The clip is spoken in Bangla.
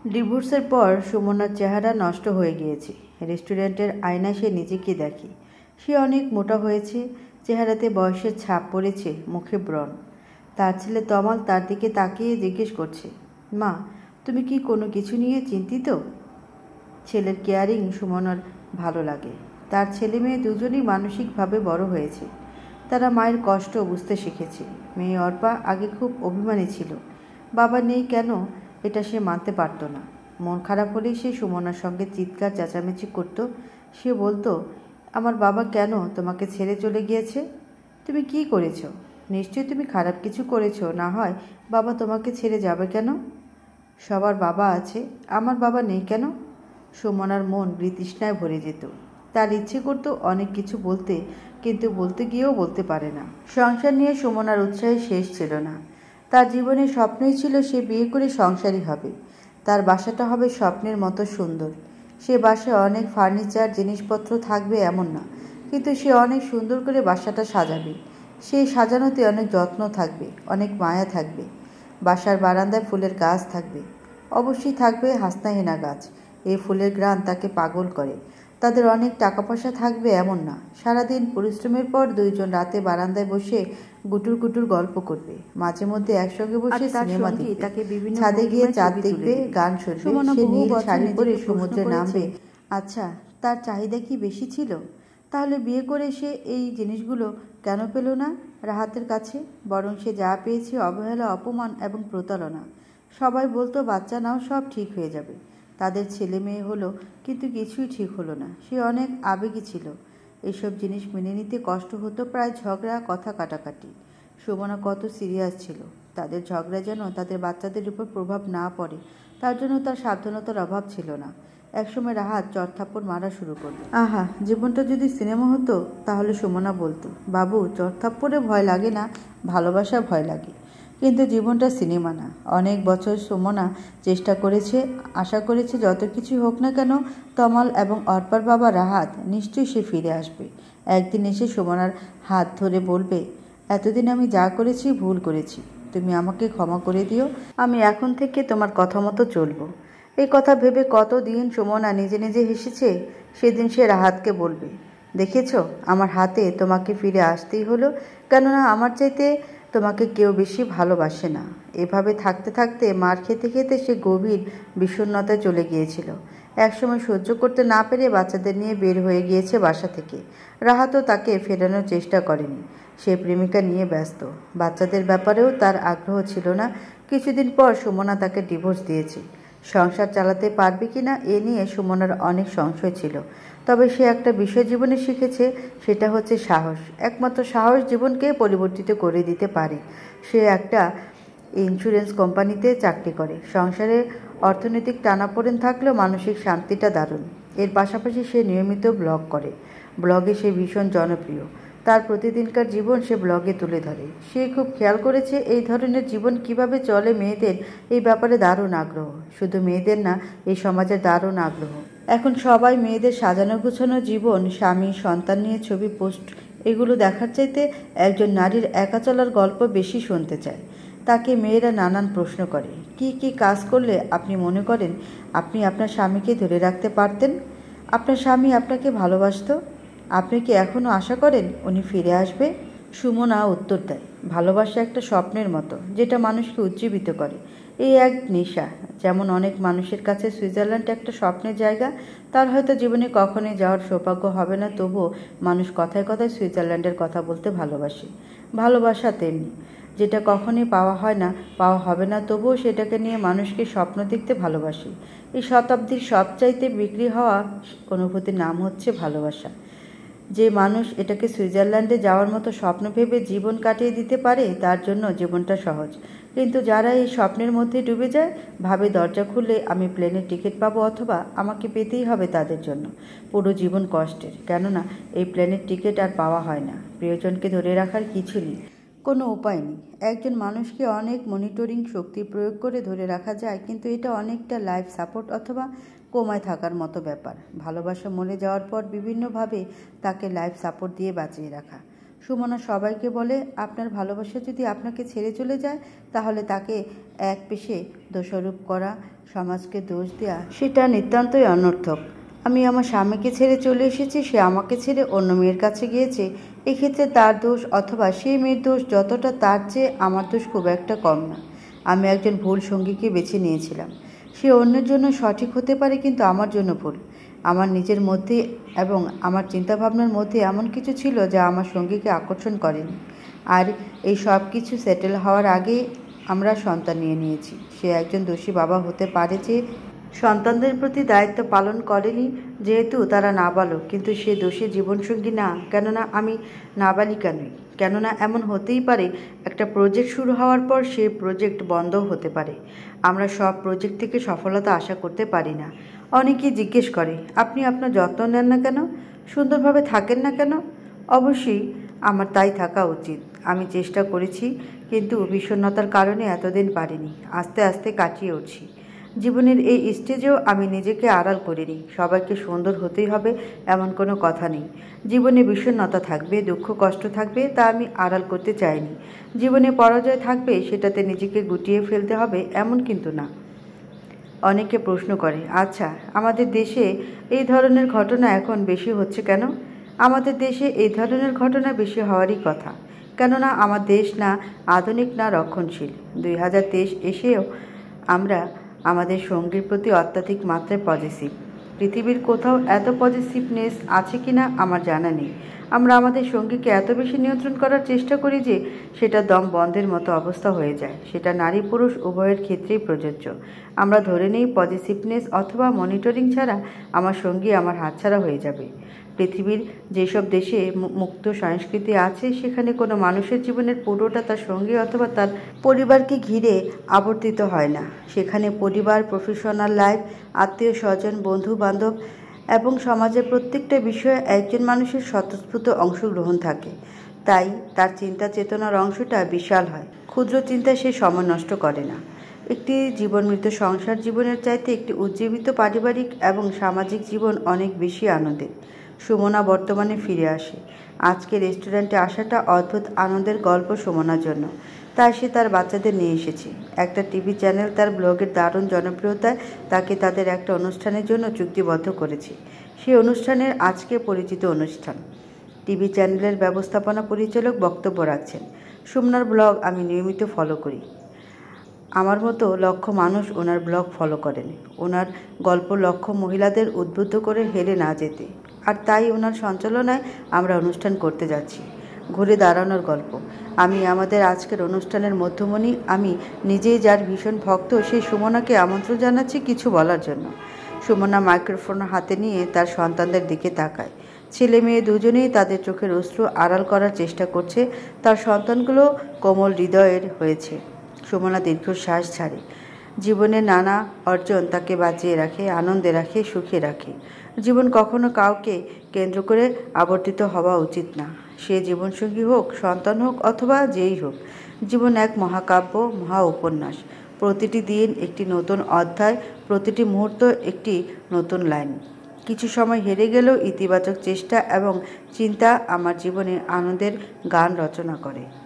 ডিভোর্সের পর সুমনার চেহারা নষ্ট হয়ে গিয়েছে। রেস্টুরেন্টের আয়নায় সে নিজেকে দেখে। সে অনেক মোটা হয়েছে, চেহারাতে বয়সের ছাপ পড়েছে, মুখে ব্রণ। তার ছেলে তমাল তার দিকে তাকিয়ে জিজ্ঞেস করছে, মা, তুমি কি কোনো কিছু নিয়ে চিন্তিত? ছেলের কেয়ারিং সুমনার ভালো লাগে। তার ছেলে মেয়ে দুজনেই মানসিকভাবে বড় হয়েছে। তারা মায়ের কষ্ট বুঝতে শিখেছে। মেয়ে অর্পা আগে খুব অভিমানী ছিল। বাবা নেই কেন এটা সে মানতে পারত না। মন খারাপ হলেই সে সুমনার সঙ্গে চিৎকার চেঁচামেচি করত। সে বলতো, আমার বাবা কেন তোমাকে ছেড়ে চলে গিয়েছে? তুমি কি করেছ? নিশ্চয়ই তুমি খারাপ কিছু করেছ, না হয় বাবা তোমাকে ছেড়ে যাবে কেন? সবার বাবা আছে, আমার বাবা নেই কেন? সুমনার মন বিতৃষ্ণায় ভরে যেত। তার ইচ্ছে করত অনেক কিছু বলতে, কিন্তু বলতে গিয়েও বলতে পারে না। সংসার নিয়ে সুমনার উৎসাহের শেষ ছিল না। তার জীবনের স্বপ্নই ছিল সে বিয়ে করে সংসারী হবে। তার বাসাটা হবে স্বপ্নের মতো সুন্দর। সে বাসায় অনেক ফার্নিচার জিনিসপত্র থাকবে এমন না, কিন্তু সে অনেক সুন্দর করে বাসাটা সাজাবে। সেই সাজানোতে অনেক যত্ন থাকবে, অনেক মায়া থাকবে। বাসার বারান্দায় ফুলের গাছ থাকবে, অবশ্যই থাকবে হাসনাহেনা গাছ। এই ফুলের ঘ্রাণ তাকে পাগল করে। তাদের অনেক টাকা পয়সা থাকবে এমন না। সারাদিন পরিশ্রমের পর দুইজন রাতে বারান্দায় বসে গুটুর গুটুর গল্প করবে। মাঝে মধ্যে একসঙ্গে বসে সিনেমা দেখবে, ছাদে গিয়ে চাঁদ দেখবে, গান শুনবে। সে নীল শাড়ি পরে সমুদ্রে নামবে। আচ্ছা, তার চাহিদা কি বেশি ছিল? তাহলে বিয়ে করে সে এই জিনিসগুলো কেন পেল না রাহাতের কাছে? বরং সে যা পেয়েছে অবহেলা, অপমান এবং প্রতারণা। সবাই বলতো বাচ্চা নাও, সব ঠিক হয়ে যাবে। তাদের ছেলে মেয়ে হলো, কিন্তু কিছুই ঠিক হলো না। সে অনেক আবেগী ছিল। এসব জিনিস মেনে নিতে কষ্ট হতো, প্রায় ঝগড়া, কথা কাটাকাটি। সুমনা কত সিরিয়াস ছিল। তাদের ঝগড়া যেন তাদের বাচ্চাদের উপর প্রভাব না পড়ে, তার জন্য তার সাবধানতার অভাব ছিল না। একসময় রাহাত চড়থাপ্পড় মারা শুরু করলো। আহা, জীবনটা যদি সিনেমা হতো তাহলে সুমনা বলতো, বাবু, চড়থাপ্পড়ে ভয় লাগে না, ভালোবাসা ভয় লাগে। কিন্তু জীবনটা সিনেমা না। অনেক বছর সুমনা চেষ্টা করেছে, আশা করেছে যত কিছু হোক না কেন তমাল এবং অর্পার বাবা রাহাত নিশ্চয়ই সে ফিরে আসবে। একদিন এসে সুমনার হাত ধরে বলবে, এতদিন আমি যা করেছি ভুল করেছি, তুমি আমাকে ক্ষমা করে দিও। আমি এখন থেকে তোমার কথা মতো চলবো। এই কথা ভেবে কতদিন সুমনা নিজে নিজে হেসেছে। সেদিন সে রাহাতকে বলবে, দেখেছ, আমার হাতে তোমাকে ফিরে আসতেই হলো, কেননা আমার চাইতে তোমাকে কেউ বেশি ভালোবাসে না। এভাবে থাকতে থাকতে মার খেতে খেতে সে গভীর বিষণ্ণতায় চলে গিয়েছিল। একসময় সহ্য করতে না পেরে বাচ্চাদের নিয়ে বের হয়ে গিয়েছে বাসা থেকে। রাহাতও তাকে ফেরানোর চেষ্টা করেনি। সে প্রেমিকা নিয়ে ব্যস্ত। বাচ্চাদের ব্যাপারেও তার আগ্রহ ছিল না। কিছুদিন পর সুমনা তাকে ডিভোর্স দিয়েছে। সংসার চালাতে পারবে কিনা এ নিয়ে সুমনার অনেক সংশয় ছিল। তবে সে একটা বিষয় জীবনে শিখেছে, সেটা হচ্ছে সাহস। একমাত্র সাহস জীবনকে পরিবর্তিত করে দিতে পারে। সে একটা ইন্স্যুরেন্স কোম্পানিতে চাকরি করে। সংসারে অর্থনৈতিক টানাপোড়েন থাকলেও মানসিক শান্তিটা দারুণ। এর পাশাপাশি সে নিয়মিত ব্লগ করে। ব্লগে সে ভীষণ জনপ্রিয়। তার প্রতিদিনকার জীবন সে ব্লগে তুলে ধরে। সে খুব খেয়াল করেছে এই ধরনের জীবন কিভাবে চলে। মেয়েদের এই ব্যাপারে দারুণ আগ্রহ। শুধু মেয়েদের না, এই সমাজের দারুণ আগ্রহ। এখন সবাই মেয়েদের সাজানো গোছানো জীবন, স্বামী সন্তান নিয়ে ছবি পোস্ট, এগুলো দেখার চাইতে একজন নারীর একা চলার গল্প বেশি শুনতে চায়। তাকে মেয়েরা নানান প্রশ্ন করে, কি কি কাজ করলে আপনি মনে করেন আপনি আপনার স্বামীকে ধরে রাখতে পারতেন? আপনার স্বামী আপনাকে ভালোবাসতো? আপনি কি এখনও আশা করেন উনি ফিরে আসবে? সুমনা উত্তর দেয়, ভালোবাসা একটা স্বপ্নের মতো, যেটা মানুষকে উজ্জীবিত করে। এই এক নেশা। যেমন অনেক মানুষের কাছে সুইজারল্যান্ড একটা স্বপ্নের জায়গা। তার হয়তো জীবনে কখনোই যাওয়ার সৌভাগ্য হবে না, তবুও মানুষ কথায় কথায় সুইজারল্যান্ডের কথা বলতে ভালোবাসে। ভালোবাসা তেমনি, যেটা কখনোই পাওয়া হয় না, পাওয়া হবে না, তবুও সেটাকে নিয়ে মানুষকে স্বপ্ন দেখতে ভালোবাসে। এই শতাব্দীর সবচাইতে বিক্রি হওয়া অনুভূতির নাম হচ্ছে ভালোবাসা। যে মানুষ এটাকে সুইজারল্যান্ডে যাওয়ার মতো স্বপ্ন ভেবে জীবন কাটিয়ে দিতে পারে, তার জন্য জীবনটা সহজ। কিন্তু যারা এই স্বপ্নের মধ্যে ডুবে যায়, ভাবে দরজা খুললে আমি প্লেনের টিকিট পাবো, অথবা আমাকে পেতেই হবে, তাদের জন্য পুরো জীবন কষ্টের। কেননা এই প্লেনের টিকিট আর পাওয়া হয় না। প্রিয়জনকে ধরে রাখার কিছু নেই, কোনো উপায় নেই। একজন মানুষকে অনেক মনিটরিং শক্তি প্রয়োগ করে ধরে রাখা যায়, কিন্তু এটা অনেকটা লাইফ সাপোর্ট অথবা কোমায় থাকার মতো ব্যাপার। ভালোবাসা মরে যাওয়ার পর বিভিন্নভাবে তাকে লাইফ সাপোর্ট দিয়ে বাঁচিয়ে রাখা। সুমনা সবাইকে বলে, আপনার ভালোবাসা যদি আপনাকে ছেড়ে চলে যায় তাহলে তাকে এক পেশে দোষারোপ করা, সমাজকে দোষ দেওয়া সেটা নিতান্তই অনর্থক। আমি আমার স্বামীকে ছেড়ে চলে এসেছি, সে আমাকে ছেড়ে অন্য মেয়ের কাছে গিয়েছে, এক্ষেত্রে তার দোষ অথবা সেই মেয়ের দোষ যতটা তার চেয়ে আমার দোষ খুব একটা কম না। আমি একজন ভুল সঙ্গীকে বেছে নিয়েছিলাম। সে অন্যের জন্য সঠিক হতে পারে কিন্তু আমার জন্য ভুল। আমার নিজের মধ্যে এবং আমার চিন্তাভাবনার মধ্যে এমন কিছু ছিল যা আমার সঙ্গীকে আকর্ষণ করেনি। আর এই সব কিছু সেটেল হওয়ার আগে আমরা সন্তান নিয়েছি। সে একজন দোষী বাবা হতে পারে যে সন্তানদের প্রতি দায়িত্ব পালন করেনি, যেহেতু তারা নাবালক, কিন্তু সে দোষী জীবনসঙ্গী না। কেননা আমি নাবালিকা নই। কেননা এমন হতেই পারে একটা প্রজেক্ট শুরু হওয়ার পর সে প্রজেক্ট বন্ধও হতে পারে। আমরা সব প্রজেক্ট থেকে সফলতা আশা করতে পারি না। অনেকেই জিজ্ঞেস করে, আপনি আপনার যত্ন নেন না কেন, সুন্দরভাবে থাকেন না কেন? অবশ্যই আমার তাই থাকা উচিত। আমি চেষ্টা করেছি, কিন্তু বিষণ্ণতার কারণে এতদিন পারিনি। আস্তে আস্তে কাটিয়ে উঠছি। জীবনের এই স্টেজেও আমি নিজেকে আড়াল করিনি। সবাইকে সুন্দর হতেই হবে এমন কোনো কথা নেই। জীবনে বিষণ্ণতা থাকবে, দুঃখ কষ্ট থাকবে, তা আমি আড়াল করতে চাইনি। জীবনে পরাজয় থাকবে, সেটাতে নিজেকে গুটিয়ে ফেলতে হবে এমন কিন্তু না। অনেকে প্রশ্ন করে, আচ্ছা আমাদের দেশে এই ধরনের ঘটনা এখন বেশি হচ্ছে কেন? আমাদের দেশে এই ধরনের ঘটনা বেশি হওয়ারই কথা। কেননা আমার দেশ না আধুনিক না রক্ষণশীল। 2023 এসেও আমরা আমাদের সঙ্গীর প্রতি অত্যাধিক মাত্রায় পজিটিভ। পৃথিবীর কোথাও এত পজিটিভনেস আছে কিনা আমার জানা নেই। আমরা আমাদের সঙ্গীকে এত বেশি নিয়ন্ত্রণ করার চেষ্টা করি যে সেটা দম বন্ধের মতো অবস্থা হয়ে যায়। সেটা নারী পুরুষ উভয়ের ক্ষেত্রেই প্রযোজ্য। আমরা ধরে নেই পজিটিভনেস অথবা মনিটরিং ছাড়া আমার সঙ্গী আমার হাতছাড়া হয়ে যাবে। পৃথিবীর যেসব দেশে মুক্ত সংস্কৃতি আছে, সেখানে কোনো মানুষের জীবনের পুরোটা তার সঙ্গী অথবা তার পরিবারকে ঘিরে আবর্তিত হয় না। সেখানে পরিবার, প্রফেশনাল লাইফ, আত্মীয় স্বজন, বন্ধু বান্ধব এবং সমাজের প্রত্যেকটা বিষয়ে একজন মানুষের স্বতঃস্ফূর্ত অংশগ্রহণ থাকে। তাই তার চিন্তা চেতনার অংশটা বিশাল হয়। ক্ষুদ্র চিন্তায় সে সময় নষ্ট করে না। একটি জীবনমৃত সংসার জীবনের চাইতে একটি উজ্জীবিত পারিবারিক এবং সামাজিক জীবন অনেক বেশি আনন্দের। সুমনা বর্তমানে ফিরে আসে। আজকে রেস্টুরেন্টে আসাটা অদ্ভুত আনন্দের গল্প সুমনার জন্য। তাই সে তার বাচ্চাদের নিয়ে এসেছে। একটা টিভি চ্যানেল তার ব্লগের দারুণ জনপ্রিয়তায় তাকে তাদের একটা অনুষ্ঠানের জন্য চুক্তিবদ্ধ করেছে। সেই অনুষ্ঠানের আজকে পরিচিত অনুষ্ঠান। টিভি চ্যানেলের ব্যবস্থাপনা পরিচালক বক্তব্য রাখছেন। সুমনার ব্লগ আমি নিয়মিত ফলো করি। আমার মতো লক্ষ মানুষ ওনার ব্লগ ফলো করেন। ওনার গল্প লক্ষ মহিলাদের উদ্বুদ্ধ করে হেরে না যেতে। আর তাই ওনার সঞ্চালনায় আমরা অনুষ্ঠান করতে যাচ্ছি। ঘুরে দাঁড়ানোর গল্প। আমি আমাদের আজকের অনুষ্ঠানের মধ্যমণি। আমি নিজেই যার ভীষণ ভক্ত, সেই সুমনাকে আমন্ত্রণ জানাচ্ছি কিছু বলার জন্য। সুমনা মাইক্রোফোন হাতে নিয়ে তার সন্তানদের দিকে তাকায়। ছেলে মেয়ে দুজনেই তাদের চোখের অশ্রু আড়াল করার চেষ্টা করছে। তার সন্তানগুলো কোমল হৃদয়ের হয়েছে। সুমনা দীর্ঘশ্বাস ছাড়ে। জীবনের নানা অর্জন তাকে বাঁচিয়ে রাখে, আনন্দে রাখে, সুখে রাখে। জীবন কখনো কাউকে কেন্দ্র করে আবর্তিত হওয়া উচিত না। সে জীবনসঙ্গী হোক, সন্তান হোক অথবা যেই হোক। জীবন এক মহাকাব্য, মহা উপন্যাস। প্রতিটি দিন একটি নতুন অধ্যায়, প্রতিটি মুহূর্ত একটি নতুন লাইন। কিছু সময় হেরে গেলেও ইতিবাচক চেষ্টা এবং চিন্তা আমার জীবনে আনন্দের গান রচনা করে।